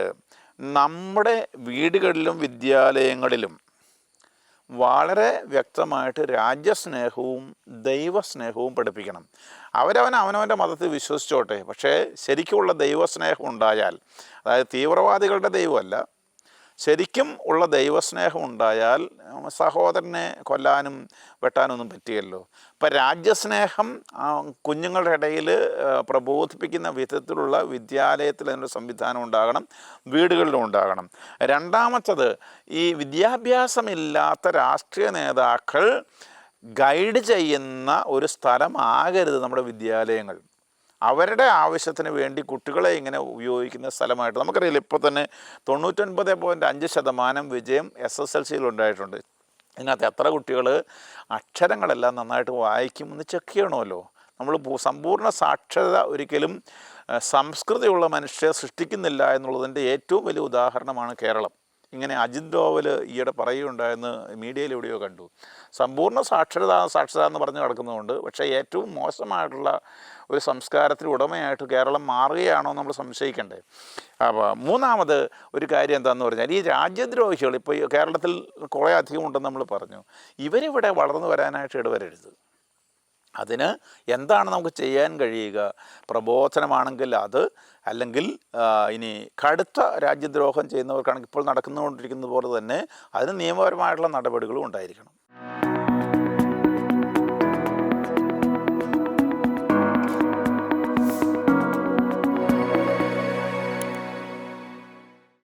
[SPEAKER 1] നമ്മുടെ വീടുകളിലും വിദ്യാലയങ്ങളിലും വളരെ വ്യക്തമായിട്ട് രാജ്യസ്നേഹവും ദൈവസ്നേഹവും പഠിപ്പിക്കണം. അവനവൻ്റെ മതത്തിൽ വിശ്വസിച്ചോട്ടെ, പക്ഷേ ശരിക്കുമുള്ള ദൈവസ്നേഹം ഉണ്ടായാൽ, അതായത് തീവ്രവാദികളുടെ ദൈവമല്ല, ശരിക്കും ഉള്ള ദൈവസ്നേഹം ഉണ്ടായാൽ സഹോദരനെ കൊല്ലാനും വെട്ടാനൊന്നും പറ്റിയല്ലോ. ഇപ്പം രാജ്യസ്നേഹം കുഞ്ഞുങ്ങളുടെ ഇടയിൽ പ്രബോധിപ്പിക്കുന്ന വിധത്തിലുള്ള വിദ്യാലയത്തിൽ അതിൻ്റെ സംവിധാനം ഉണ്ടാകണം, വീടുകളിലും ഉണ്ടാകണം. രണ്ടാമത്തത്, ഈ വിദ്യാഭ്യാസമില്ലാത്ത രാഷ്ട്രീയ നേതാക്കൾ ഗൈഡ് ചെയ്യുന്ന ഒരു സ്ഥലമാകരുത് നമ്മുടെ വിദ്യാലയങ്ങൾ. അവരുടെ ആവശ്യത്തിന് വേണ്ടി കുട്ടികളെ ഇങ്ങനെ ഉപയോഗിക്കുന്ന സ്ഥലമായിട്ട് നമുക്കറിയില്ല. ഇപ്പോൾ തന്നെ 99.5% വിജയം SSLCയിൽ ഉണ്ടായിട്ടുണ്ട്. ഇതിനകത്ത് എത്ര കുട്ടികൾ അക്ഷരങ്ങളെല്ലാം നന്നായിട്ട് വായിക്കുമെന്ന് ചെക്ക് ചെയ്യണമല്ലോ. നമ്മൾ സമ്പൂർണ്ണ സാക്ഷരത ഒരിക്കലും സംസ്കൃതിയുള്ള മനുഷ്യരെ സൃഷ്ടിക്കുന്നില്ല എന്നുള്ളതിൻ്റെ ഏറ്റവും വലിയ ഉദാഹരണമാണ് കേരളം. ഇങ്ങനെ അജിത് ഡോവൽ ഈയിടെ പറയുകയുണ്ടായെന്ന് മീഡിയയിൽ എവിടെയോ കണ്ടു. സമ്പൂർണ്ണ സാക്ഷരത എന്ന് പറഞ്ഞ് കിടക്കുന്നതുകൊണ്ട്, പക്ഷേ ഏറ്റവും മോശമായിട്ടുള്ള ഒരു സംസ്കാരത്തിന് ഉടമയായിട്ട് കേരളം മാറുകയാണോ നമ്മൾ സംശയിക്കണ്ടേ. അപ്പോൾ മൂന്നാമത് ഒരു കാര്യം എന്താണെന്ന് പറഞ്ഞാൽ, ഈ രാജ്യദ്രോഹികൾ ഇപ്പോൾ കേരളത്തിൽ കുറേ അധികം ഉണ്ടെന്ന് നമ്മൾ പറഞ്ഞു. ഇവരിവിടെ വളർന്നു വരാനായിട്ട് ഇടവരരുത്. അതിന് എന്താണ് നമുക്ക് ചെയ്യാൻ കഴിയുക? പ്രബോധനമാണെങ്കിൽ അത്, അല്ലെങ്കിൽ ഇനി കടുത്ത രാജ്യദ്രോഹം ചെയ്യുന്നവർക്കാണെങ്കിൽ ഇപ്പോൾ നടന്നുകൊണ്ടിരിക്കുന്നത് പോലെ തന്നെ അതിന് നിയമപരമായിട്ടുള്ള നടപടികളും ഉണ്ടായിരിക്കണം.